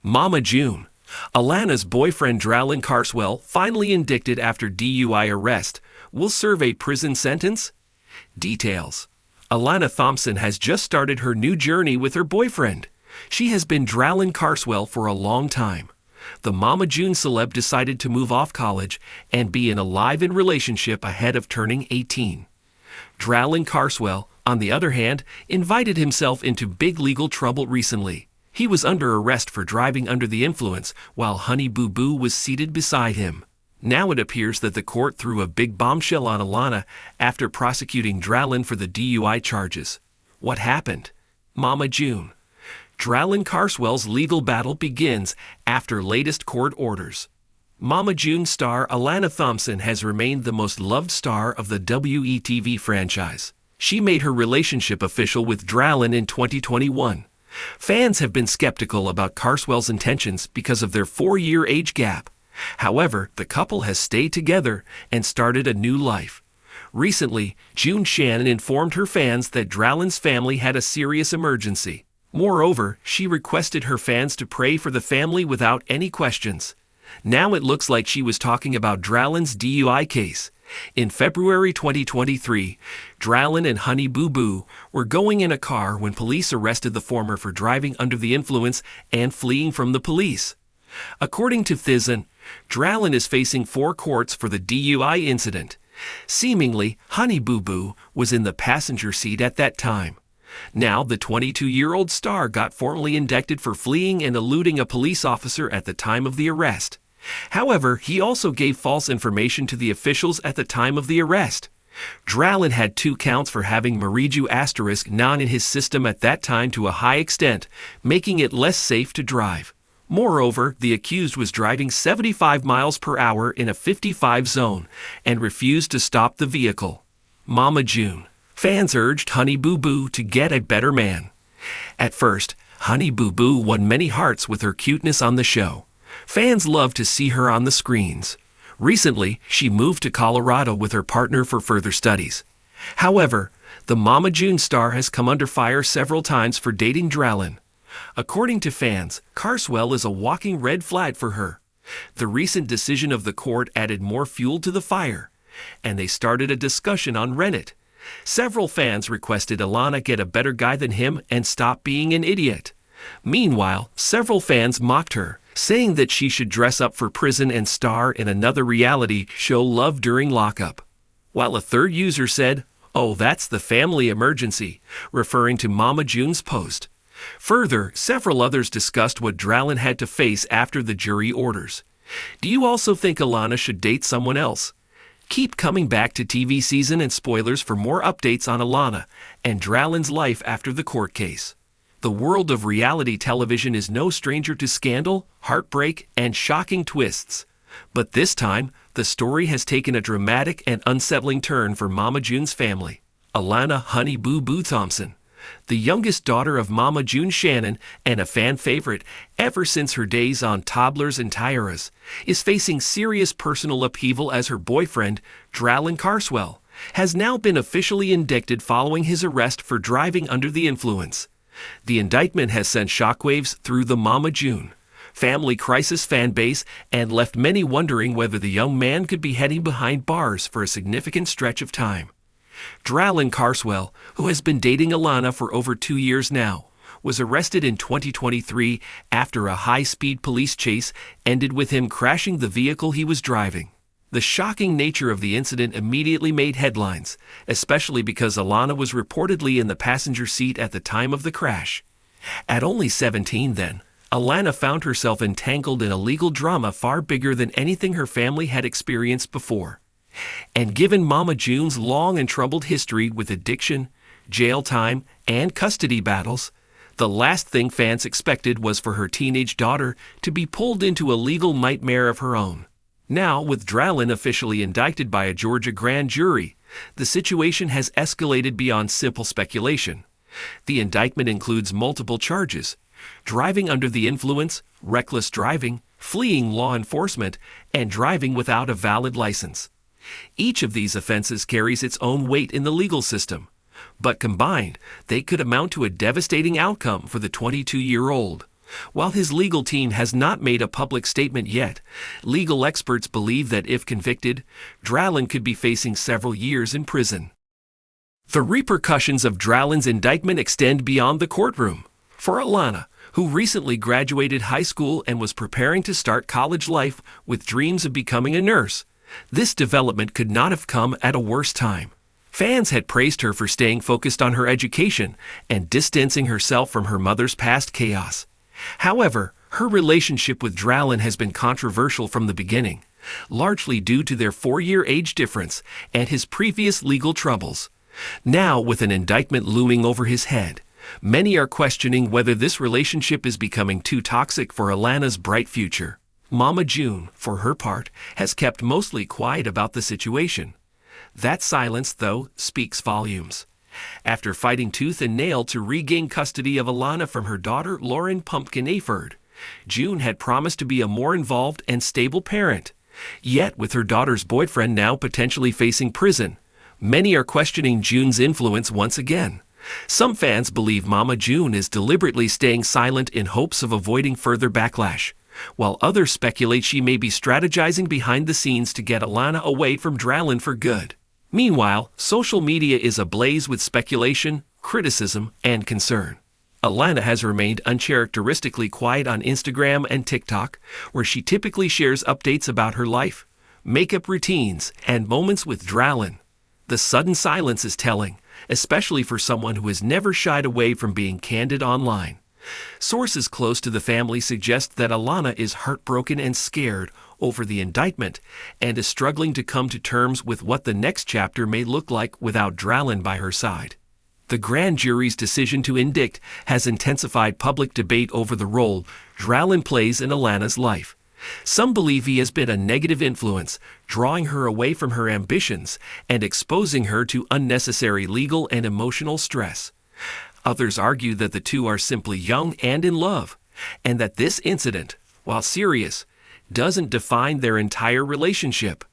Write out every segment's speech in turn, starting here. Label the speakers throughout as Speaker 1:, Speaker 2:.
Speaker 1: Mama June. Alana's boyfriend Dralin Carswell, finally indicted after DUI arrest, will serve a prison sentence? Details. Alana Thompson has just started her new journey with her boyfriend. She has been Dralin Carswell for a long time. The Mama June celeb decided to move off college and be in a live-in relationship ahead of turning 18. Dralin Carswell, on the other hand, invited himself into big legal trouble recently. He was under arrest for driving under the influence while Honey Boo Boo was seated beside him. Now it appears that the court threw a big bombshell on Alana after prosecuting Dralin for the DUI charges. What happened? Mama June. Dralin Carswell's legal battle begins after latest court orders. Mama June star Alana Thompson has remained the most loved star of the WeTV franchise. She made her relationship official with Dralin in 2021. Fans have been skeptical about Carswell's intentions because of their 4-year age gap. However, the couple has stayed together and started a new life. Recently, June Shannon informed her fans that Dralin's family had a serious emergency. Moreover, she requested her fans to pray for the family without any questions. Now it looks like she was talking about Dralin's DUI case. In February 2023, Dralin and Honey Boo Boo were going in a car when police arrested the former for driving under the influence and fleeing from the police. According to Thizan, Dralin is facing 4 courts for the DUI incident. Seemingly, Honey Boo Boo was in the passenger seat at that time. Now, the 22-year-old star got formally indicted for fleeing and eluding a police officer at the time of the arrest. However, he also gave false information to the officials at the time of the arrest. Dralin had 2 counts for having marijuana*non in his system at that time to a high extent, making it less safe to drive. Moreover, the accused was driving 75 miles per hour in a 55 zone and refused to stop the vehicle. Mama June. Fans urged Honey Boo Boo to get a better man. At first, Honey Boo Boo won many hearts with her cuteness on the show. Fans loved to see her on the screens. Recently, she moved to Colorado with her partner for further studies. However, the Mama June star has come under fire several times for dating Dralin. According to fans, Carswell is a walking red flag for her. The recent decision of the court added more fuel to the fire, and they started a discussion on Reddit. Several fans requested Alana get a better guy than him and stop being an idiot. Meanwhile, several fans mocked her, saying that she should dress up for prison and star in another reality show Love During Lockup. While a third user said, "Oh, that's the family emergency," referring to Mama June's post. Further, several others discussed what Dralin had to face after the jury orders. Do you also think Alana should date someone else? Keep coming back to TV season and spoilers for more updates on Alana and Dralin's life after the court case. The world of reality television is no stranger to scandal, heartbreak, and shocking twists. But this time, the story has taken a dramatic and unsettling turn for Mama June's family. Alana Honey Boo Boo Thompson, the youngest daughter of Mama June Shannon and a fan favorite ever since her days on Toddlers and Tiaras, is facing serious personal upheaval as her boyfriend, Dralin Carswell, has now been officially indicted following his arrest for driving under the influence. The indictment has sent shockwaves through the Mama June family crisis fan base and left many wondering whether the young man could be heading behind bars for a significant stretch of time. Dralin Carswell, who has been dating Alana for over 2 years now, was arrested in 2023 after a high-speed police chase ended with him crashing the vehicle he was driving. The shocking nature of the incident immediately made headlines, especially because Alana was reportedly in the passenger seat at the time of the crash. At only 17 then, Alana found herself entangled in a legal drama far bigger than anything her family had experienced before. And given Mama June's long and troubled history with addiction, jail time, and custody battles, the last thing fans expected was for her teenage daughter to be pulled into a legal nightmare of her own. Now, with Dralin officially indicted by a Georgia grand jury, the situation has escalated beyond simple speculation. The indictment includes multiple charges: driving under the influence, reckless driving, fleeing law enforcement, and driving without a valid license. Each of these offenses carries its own weight in the legal system, but combined, they could amount to a devastating outcome for the 22-year-old. While his legal team has not made a public statement yet, legal experts believe that if convicted, Dralin could be facing several years in prison. The repercussions of Dralin's indictment extend beyond the courtroom. For Alana, who recently graduated high school and was preparing to start college life with dreams of becoming a nurse, this development could not have come at a worse time. Fans had praised her for staying focused on her education and distancing herself from her mother's past chaos. However, her relationship with Dralin has been controversial from the beginning, largely due to their 4-year age difference and his previous legal troubles. Now, with an indictment looming over his head, many are questioning whether this relationship is becoming too toxic for Alana's bright future. Mama June, for her part, has kept mostly quiet about the situation. That silence, though, speaks volumes. After fighting tooth and nail to regain custody of Alana from her daughter Lauren Pumpkin Aford, June had promised to be a more involved and stable parent. Yet, with her daughter's boyfriend now potentially facing prison, many are questioning June's influence once again. Some fans believe Mama June is deliberately staying silent in hopes of avoiding further backlash, while others speculate she may be strategizing behind the scenes to get Alana away from Dralin for good. Meanwhile, social media is ablaze with speculation, criticism, and concern. Alana has remained uncharacteristically quiet on Instagram and TikTok, where she typically shares updates about her life, makeup routines, and moments with Dralin. The sudden silence is telling, especially for someone who has never shied away from being candid online. Sources close to the family suggest that Alana is heartbroken and scared over the indictment and is struggling to come to terms with what the next chapter may look like without Dralin by her side. The grand jury's decision to indict has intensified public debate over the role Dralin plays in Alana's life. Some believe he has been a negative influence, drawing her away from her ambitions and exposing her to unnecessary legal and emotional stress. Others argue that the two are simply young and in love, and that this incident, while serious, doesn't define their entire relationship.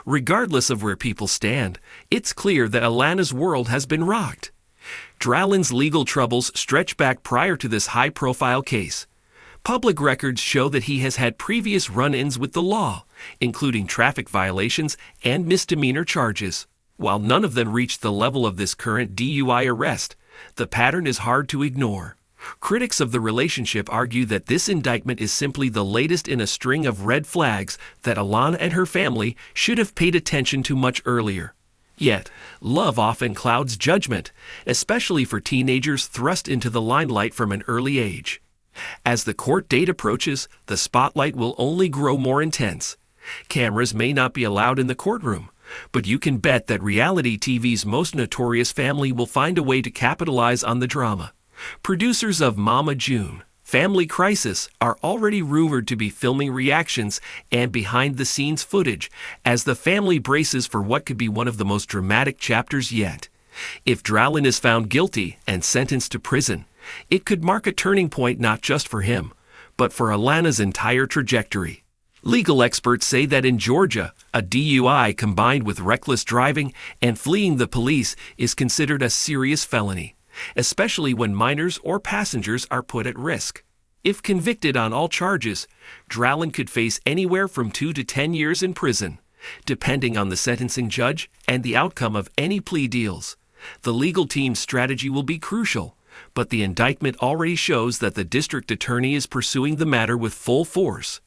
Speaker 1: Regardless of where people stand, it's clear that Alana's world has been rocked. Dralin's legal troubles stretch back prior to this high-profile case. Public records show that he has had previous run-ins with the law, including traffic violations and misdemeanor charges. While none of them reached the level of this current DUI arrest, the pattern is hard to ignore. Critics of the relationship argue that this indictment is simply the latest in a string of red flags that Alana and her family should have paid attention to much earlier. Yet, love often clouds judgment, especially for teenagers thrust into the limelight from an early age. As the court date approaches, the spotlight will only grow more intense. Cameras may not be allowed in the courtroom, but you can bet that reality TV's most notorious family will find a way to capitalize on the drama. Producers of Mama June, Family Crisis are already rumored to be filming reactions and behind-the-scenes footage as the family braces for what could be one of the most dramatic chapters yet. If Dralin is found guilty and sentenced to prison, it could mark a turning point not just for him, but for Alana's entire trajectory. Legal experts say that in Georgia, a DUI combined with reckless driving and fleeing the police is considered a serious felony, especially when minors or passengers are put at risk. If convicted on all charges, Dralin could face anywhere from 2 to 10 years in prison, depending on the sentencing judge and the outcome of any plea deals. The legal team's strategy will be crucial, but the indictment already shows that the district attorney is pursuing the matter with full force.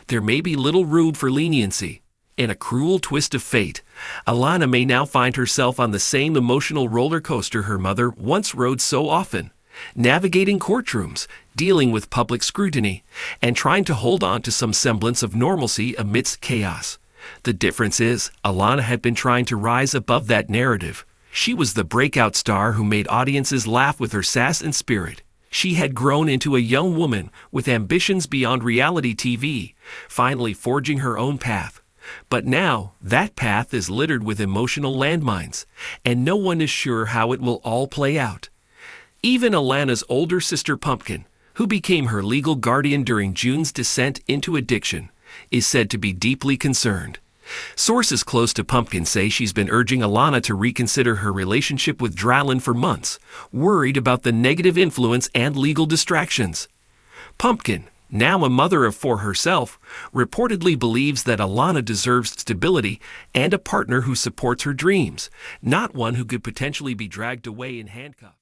Speaker 1: There may be little room for leniency. In a cruel twist of fate, Alana may now find herself on the same emotional roller coaster her mother once rode so often, navigating courtrooms, dealing with public scrutiny, and trying to hold on to some semblance of normalcy amidst chaos. The difference is, Alana had been trying to rise above that narrative. She was the breakout star who made audiences laugh with her sass and spirit. She had grown into a young woman with ambitions beyond reality TV, finally forging her own path. But now, that path is littered with emotional landmines, and no one is sure how it will all play out. Even Alana's older sister Pumpkin, who became her legal guardian during June's descent into addiction, is said to be deeply concerned. Sources close to Pumpkin say she's been urging Alana to reconsider her relationship with Dralin for months, worried about the negative influence and legal distractions. Pumpkin, now a mother of four herself, reportedly believes that Alana deserves stability and a partner who supports her dreams, not one who could potentially be dragged away in handcuffs.